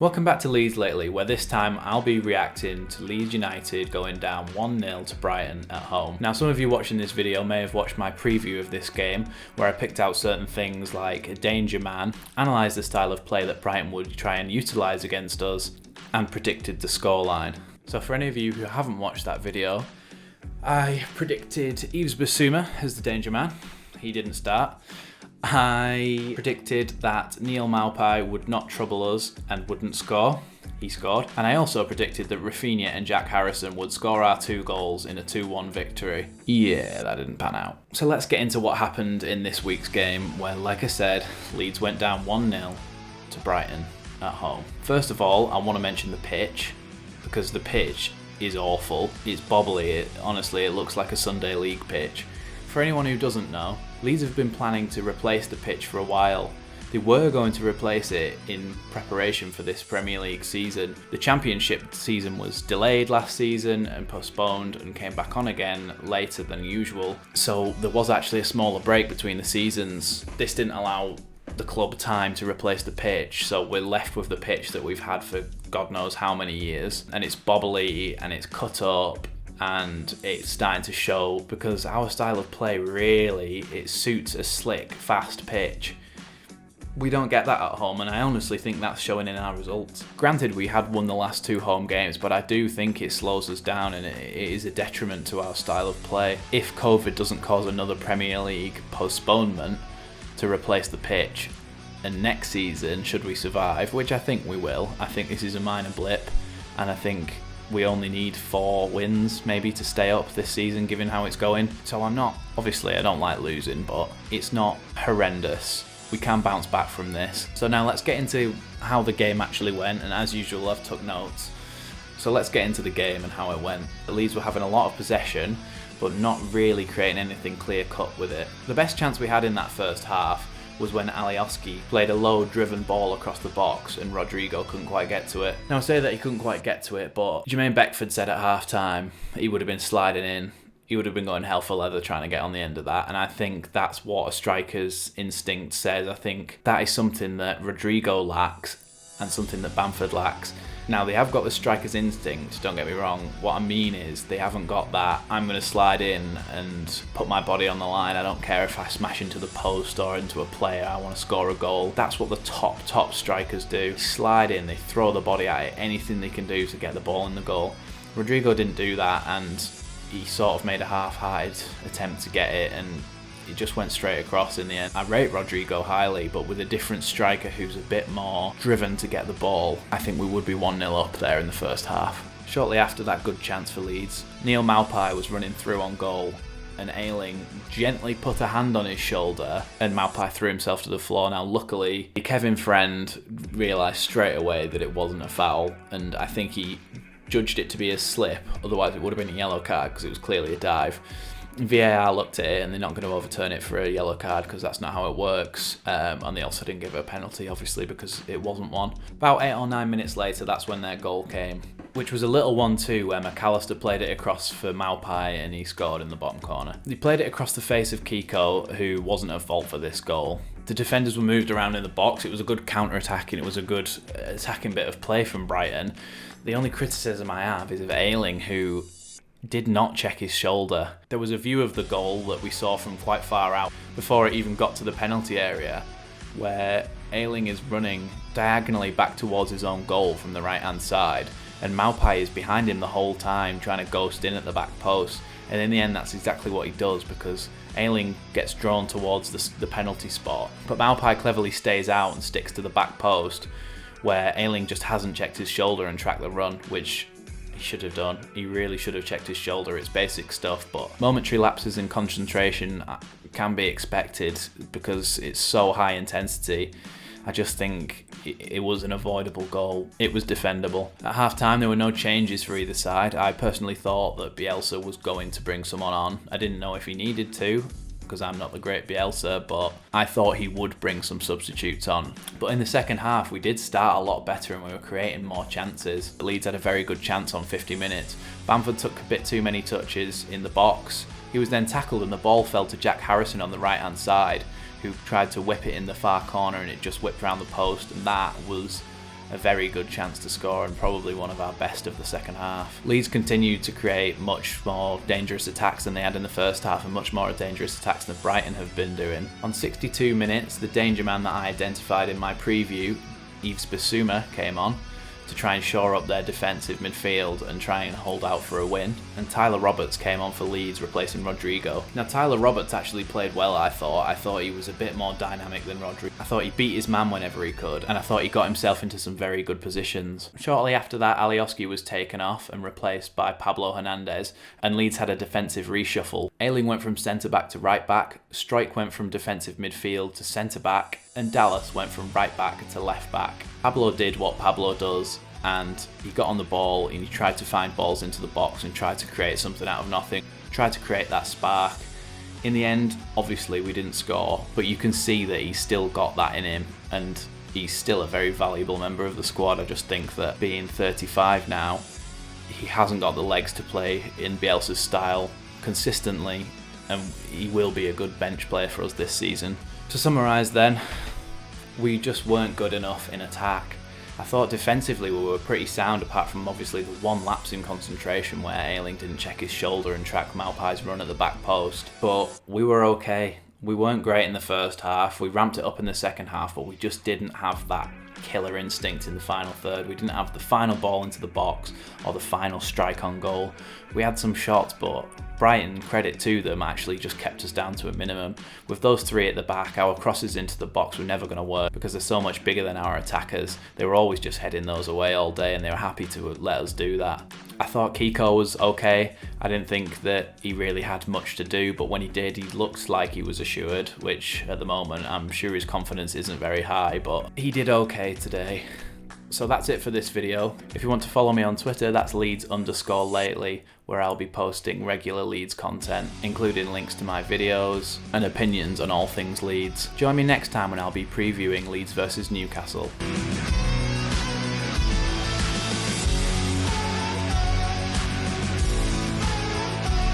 Welcome back to Leeds Lately, where this time I'll be reacting to Leeds United going down 1-0 to Brighton at home. Now, some of you watching this video may have watched my preview of this game, where I picked out certain things like a danger man, analysed the style of play that Brighton would try and utilise against us, and predicted the scoreline. So for any of you who haven't watched that video, I predicted Yves Bissouma as the danger man. He didn't start. I predicted that Neil Maupay would not trouble us and wouldn't score. He scored. And I also predicted that Rafinha and Jack Harrison would score our 2 goals in a 2-1 victory. Yeah, that didn't pan out. So let's get into what happened in this week's game where, like I said, Leeds went down 1-0 to Brighton at home. First of all, I want to mention the pitch, because the pitch is awful. It's bobbly. Honestly, it looks like a Sunday League pitch. For anyone who doesn't know, Leeds have been planning to replace the pitch for a while. They were going to replace it in preparation for this Premier League season. The Championship season was delayed last season and postponed and came back on again later than usual. So there was actually a smaller break between the seasons. This didn't allow the club time to replace the pitch, so we're left with the pitch that we've had for God knows how many years. And it's bobbly and it's cut up, and it's starting to show because our style of play really, it suits a slick, fast pitch. We don't get that at home, and I honestly think that's showing in our results. Granted, we had won the last 2 home games, but I do think it slows us down and it is a detriment to our style of play. If COVID doesn't cause another Premier League postponement to replace the pitch, and next season, should we survive, which I think we will, I think this is a minor blip, and I think we only need 4 wins maybe to stay up this season given how it's going. So obviously I don't like losing, but it's not horrendous. We can bounce back from this. So now let's get into how the game actually went, and as usual I've took notes. So let's get into the game and how it went. The Leeds were having a lot of possession, but not really creating anything clear cut with it. The best chance we had in that first half was when Alioski played a low-driven ball across the box and Rodrigo couldn't quite get to it. Now I say that he couldn't quite get to it, but Jermaine Beckford said at half-time he would have been sliding in. He would have been going hell for leather trying to get on the end of that, and I think that's what a striker's instinct says. I think that is something that Rodrigo lacks and something that Bamford lacks. Now, they have got the striker's instinct, don't get me wrong. What I mean is they haven't got that, I'm going to slide in and put my body on the line. I don't care if I smash into the post or into a player. I want to score a goal. That's what the top strikers do. They slide in, they throw the body at it, anything they can do to get the ball in the goal. Rodrigo didn't do that, and he sort of made a half-hearted attempt to get it, and it just went straight across in the end. I rate Rodrigo highly, but with a different striker who's a bit more driven to get the ball, I think we would be 1-0 up there in the first half. Shortly after that good chance for Leeds, Neil Maupay was running through on goal, and Ayling gently put a hand on his shoulder, and Maupay threw himself to the floor. Now luckily, Kevin Friend realised straight away that it wasn't a foul, and I think he judged it to be a slip, otherwise it would have been a yellow card because it was clearly a dive. VAR looked at it and they're not going to overturn it for a yellow card because that's not how it works, and they also didn't give it a penalty obviously because it wasn't one. About 8 or 9 minutes later, that's when their goal came, which was a little 1-2 where McAllister played it across for Maupay and he scored in the bottom corner. He played it across the face of Kiko, who wasn't at fault for this goal. The defenders were moved around in the box. It was a good counter-attack and it was a good attacking bit of play from Brighton. The only criticism I have is of Ayling, who did not check his shoulder. There was a view of the goal that we saw from quite far out before it even got to the penalty area, where Ayling is running diagonally back towards his own goal from the right hand side, and Maupay is behind him the whole time trying to ghost in at the back post, and in the end that's exactly what he does because Ayling gets drawn towards the penalty spot, but Maupay cleverly stays out and sticks to the back post, where Ayling just hasn't checked his shoulder and tracked the run, which he should have done. He really should have checked his shoulder. It's basic stuff, but momentary lapses in concentration can be expected because it's so high intensity. I just think it was an avoidable goal. It was defendable. At half-time, there were no changes for either side. I personally thought that Bielsa was going to bring someone on. I didn't know if he needed to, because I'm not the great Bielsa, but I thought he would bring some substitutes on. But in the second half, we did start a lot better and we were creating more chances. Leeds had a very good chance on 50 minutes. Bamford took a bit too many touches in the box. He was then tackled and the ball fell to Jack Harrison on the right-hand side, who tried to whip it in the far corner and it just whipped around the post, and that was a very good chance to score and probably one of our best of the second half. Leeds continued to create much more dangerous attacks than they had in the first half, and much more dangerous attacks than Brighton have been doing. On 62 minutes, the danger man that I identified in my preview, Yves Bissouma, came on to try and shore up their defensive midfield and try and hold out for a win. And Tyler Roberts came on for Leeds, replacing Rodrigo. Now Tyler Roberts actually played well, I thought. I thought he was a bit more dynamic than Rodrigo. I thought he beat his man whenever he could, and I thought he got himself into some very good positions. Shortly after that, Alioski was taken off and replaced by Pablo Hernandez, and Leeds had a defensive reshuffle. Ayling went from centre-back to right-back, Struijk went from defensive midfield to centre-back, and Dallas went from right-back to left-back. Pablo did what Pablo does, and he got on the ball and he tried to find balls into the box and tried to create something out of nothing, tried to create that spark. In the end, obviously we didn't score, but you can see that he's still got that in him, and he's still a very valuable member of the squad. I just think that being 35 now, he hasn't got the legs to play in Bielsa's style consistently, and he will be a good bench player for us this season. To summarise then, we just weren't good enough in attack. I thought defensively we were pretty sound, apart from obviously the one lapse in concentration where Ayling didn't check his shoulder and track Maupai's run at the back post. But we were okay. We weren't great in the first half. We ramped it up in the second half, but we just didn't have that killer instinct in the final third. We didn't have the final ball into the box or the final strike on goal. We had some shots, but Brighton, credit to them, actually just kept us down to a minimum. With those three at the back, our crosses into the box were never going to work because they're so much bigger than our attackers. They were always just heading those away all day, and they were happy to let us do that. I thought Kiko was okay. I didn't think that he really had much to do, but when he did, he looked like he was assured, which at the moment I'm sure his confidence isn't very high, but he did okay today. So that's it for this video. If you want to follow me on Twitter, that's Leeds_lately, where I'll be posting regular Leeds content, including links to my videos and opinions on all things Leeds. Join me next time when I'll be previewing Leeds versus Newcastle.